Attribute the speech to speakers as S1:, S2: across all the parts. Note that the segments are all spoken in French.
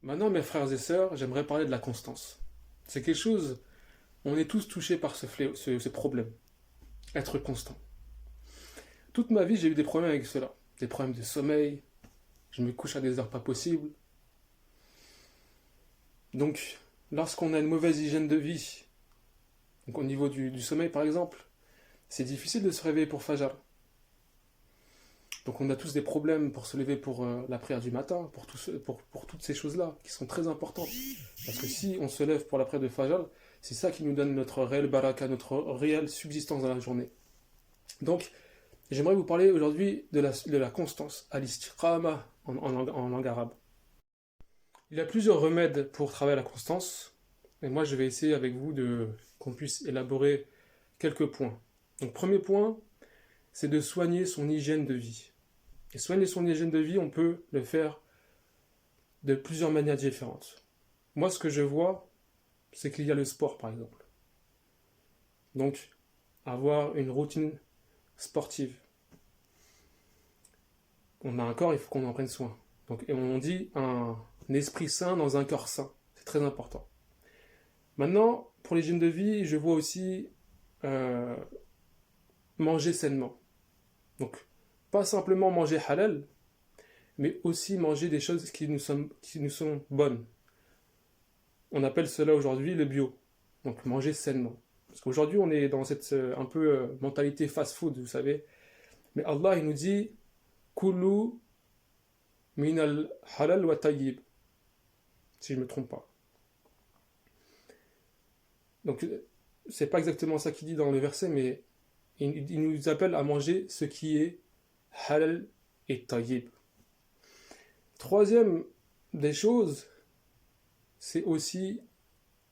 S1: Maintenant, mes frères et sœurs, j'aimerais parler de la constance. C'est quelque chose, on est tous touchés par ce fléau, ce problème. Être constant. Toute ma vie, j'ai eu des problèmes avec cela. Des problèmes de sommeil, je me couche à des heures pas possibles. Donc, lorsqu'on a une mauvaise hygiène de vie, donc au niveau du sommeil par exemple, c'est difficile de se réveiller pour Fajr. Donc on a tous des problèmes pour se lever pour la prière du matin, pour toutes ces choses-là, qui sont très importantes. Parce que si on se lève pour la prière de Fajr, c'est ça qui nous donne notre réel baraka, notre réelle subsistance dans la journée. Donc, j'aimerais vous parler aujourd'hui de la constance, al-istiqama en langue arabe. Il y a plusieurs remèdes pour travailler la constance, et moi je vais essayer avec vous de qu'on puisse élaborer quelques points. Donc, premier point, c'est de soigner son hygiène de vie. Et soigner son hygiène de vie, on peut le faire de plusieurs manières différentes. Moi, ce que je vois, c'est qu'il y a le sport, par exemple. Donc, avoir une routine sportive. On a un corps, il faut qu'on en prenne soin. Donc, et on dit un esprit sain dans un corps sain. C'est très important. Maintenant, pour l'hygiène de vie, je vois aussi euh, manger sainement. Donc, pas simplement manger halal, mais aussi manger des choses qui nous sont bonnes. On appelle cela aujourd'hui le bio. Donc manger sainement. Parce qu'aujourd'hui, on est dans cette un peu mentalité fast-food, vous savez. Mais Allah, il nous dit Kulu min al halal wa tayyib, si je ne me trompe pas. Donc, c'est pas exactement ça qu'il dit dans le verset, mais il nous appelle à manger ce qui est halal et tayyib. Troisième des choses, c'est aussi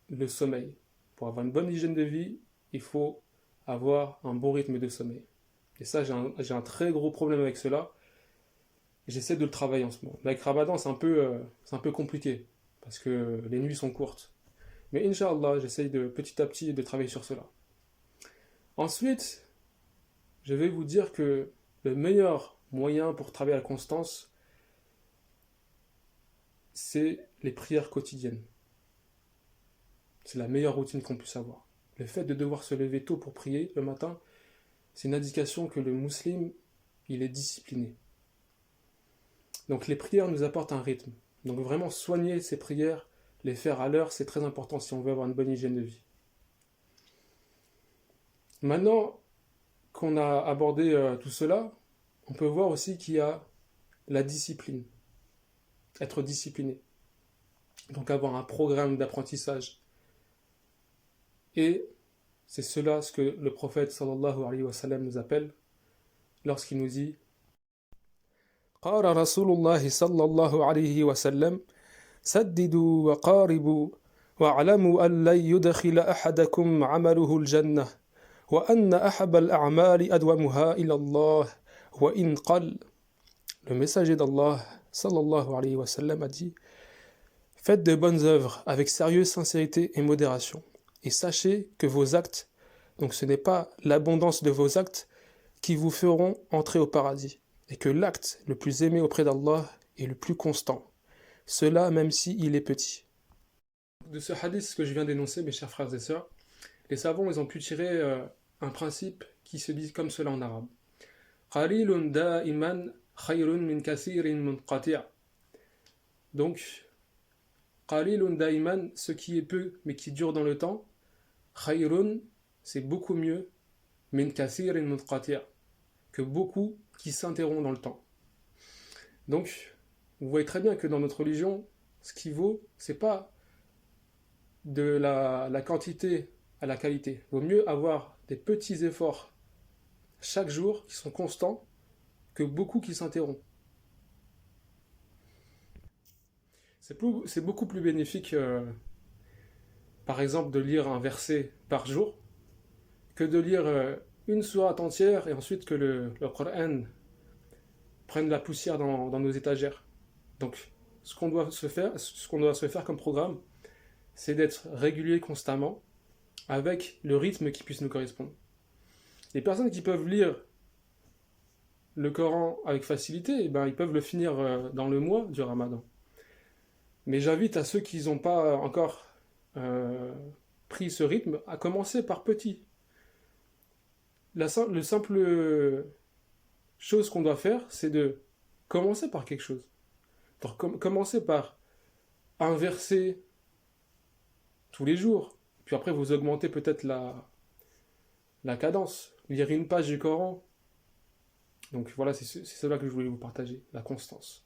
S1: le sommeil. Pour avoir une bonne hygiène de vie, il faut avoir un bon rythme de sommeil. Et ça, j'ai un très gros problème avec cela. J'essaie de le travailler en ce moment. Mais avec Ramadan, c'est un peu compliqué. Parce que les nuits sont courtes. Mais Inch'Allah, j'essaie de petit à petit de travailler sur cela. Ensuite, je vais vous dire que le meilleur moyen pour travailler à la constance, c'est les prières quotidiennes. C'est la meilleure routine qu'on puisse avoir. Le fait de devoir se lever tôt pour prier le matin, c'est une indication que le musulman, il est discipliné. Donc les prières nous apportent un rythme. Donc vraiment soigner ces prières, les faire à l'heure, c'est très important si on veut avoir une bonne hygiène de vie. Maintenant qu'on a abordé tout cela, on peut voir aussi qu'il y a la discipline, être discipliné. Donc avoir un programme d'apprentissage. Et c'est cela ce que le prophète sallallahu alayhi wa sallam nous appelle lorsqu'il nous dit قال رسول الله صلى الله عليه وسلم سددوا وقاربوا واعلموا أن لن يدخل أحدكم عمله الجنة وأن أحب الأعمال أدومها إلى الله وإن قل. Le messager d'Allah sallallahu alayhi wa sallam a dit faites de bonnes œuvres avec sérieux, sincérité et modération et sachez que vos actes, donc ce n'est pas l'abondance de vos actes qui vous feront entrer au paradis et que l'acte le plus aimé auprès d'Allah est le plus constant. Cela même s'il est petit. De ce hadith que je viens d'énoncer, mes chers frères et sœurs, les savants ils ont pu tirer un principe qui se dit comme cela en arabe. Qalilun da'iman khayrun min kathirin munqati'. Donc, qalilun da'iman, ce qui est peu mais qui dure dans le temps, khayrun, c'est beaucoup mieux, min kathirin munqati', que beaucoup qui s'interrompent dans le temps. Donc, vous voyez très bien que dans notre religion, ce qui vaut, c'est pas de la quantité à la qualité. Il vaut mieux avoir des petits efforts chaque jour qui sont constants que beaucoup qui s'interrompent. C'est beaucoup plus bénéfique, par exemple, de lire un verset par jour que de lire une sourate entière et ensuite que le Coran prenne la poussière dans nos étagères. Donc, ce qu'on doit se faire comme programme, c'est d'être régulier constamment avec le rythme qui puisse nous correspondre. Les personnes qui peuvent lire le Coran avec facilité, eh ben, ils peuvent le finir dans le mois du Ramadan. Mais j'invite à ceux qui n'ont pas encore euh, pris ce rythme à commencer par petit. Le simple chose qu'on doit faire, c'est de commencer par quelque chose. Donc, commencer par un verset tous les jours. Puis après, vous augmentez peut-être la cadence. Lire une page du Coran. Donc voilà, c'est cela que je voulais vous partager, la constance.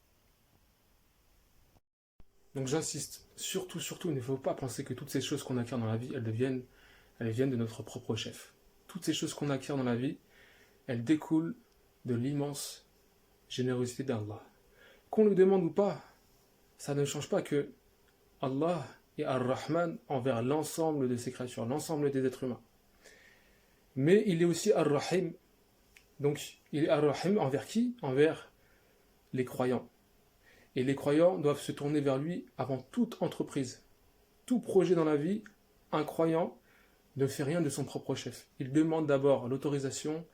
S1: Donc j'insiste, surtout, surtout, il ne faut pas penser que toutes ces choses qu'on acquiert dans la vie, elles viennent de notre propre chef. Toutes ces choses qu'on acquiert dans la vie, elles découlent de l'immense générosité d'Allah. Qu'on le demande ou pas, ça ne change pas que Allah est Ar-Rahman envers l'ensemble de ses créatures, l'ensemble des êtres humains. Mais il est aussi Ar-Rahim. Donc il est Ar-Rahim envers qui? Envers les croyants. Et les croyants doivent se tourner vers lui avant toute entreprise. Tout projet dans la vie, un croyant ne fait rien de son propre chef. Il demande d'abord l'autorisation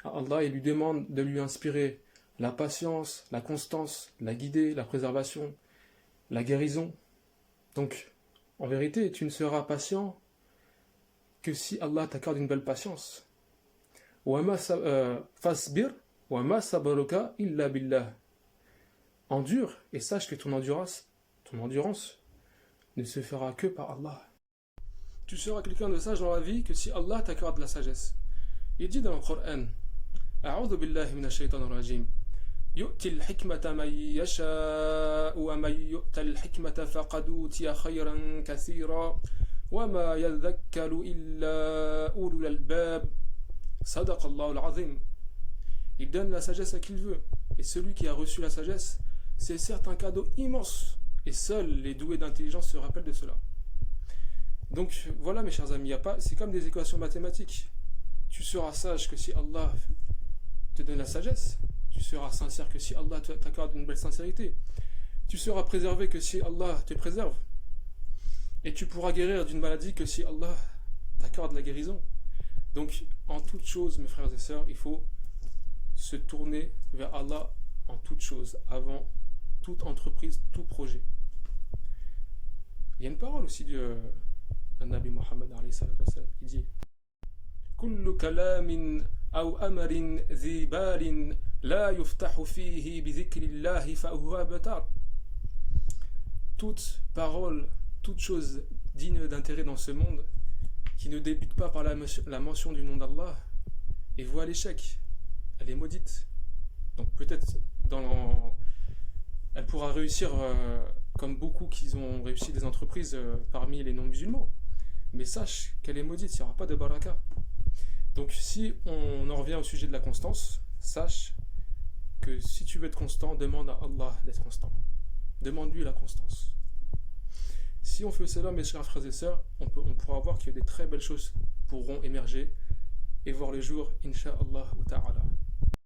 S1: à Allah et lui demande de lui inspirer la patience, la constance, la guider, la préservation, la guérison. Donc, en vérité, tu ne seras patient que si Allah t'accorde une belle patience. Fasbir wa ma sabruka illa billah. Endure et sache que ton endurance ne se fera que par Allah. Tu seras quelqu'un de sage dans la vie que si Allah t'accorde la sagesse. Il dit dans le Coran, A'udhu billahi minash shaitanir rajim. يؤتي الحكمة من يشاء ومن يؤت الحكمة فقد أوتي خيرا كثيرا وما يذكر إلا أولو الألباب صدق الله العظيم. Il donne la sagesse à qui il veut. Et celui qui a reçu la sagesse, c'est certes un cadeau immense. Et seuls les doués d'intelligence se rappellent de cela. Donc voilà mes chers amis, c'est comme des équations mathématiques. Tu seras sage que si Allah te donne la sagesse. Tu seras sincère que si Allah t'accorde une belle sincérité. Tu seras préservé que si Allah te préserve. Et tu pourras guérir d'une maladie que si Allah t'accorde la guérison. Donc, en toute chose, mes frères et sœurs, il faut se tourner vers Allah en toute chose, avant toute entreprise, tout projet. Il y a une parole aussi de Nabi Muhammad qui dit Kullu kalamin aw amarin zi balin la yuftahu fihi bi dhikrillahi fa huwa abtar. Toute parole, toute chose digne d'intérêt dans ce monde qui ne débute pas par la mention du nom d'Allah et voit l'échec, elle est maudite. Donc peut-être elle pourra réussir comme beaucoup qui ont réussi des entreprises parmi les non-musulmans. Mais sache qu'elle est maudite, il n'y aura pas de baraka. Donc si on en revient au sujet de la constance, sache que si tu veux être constant, demande à Allah d'être constant. Demande-lui la constance. Si on fait cela, mes chers frères et sœurs, on pourra voir que des très belles choses pourront émerger et voir le jour, Inch'Allah ta'ala.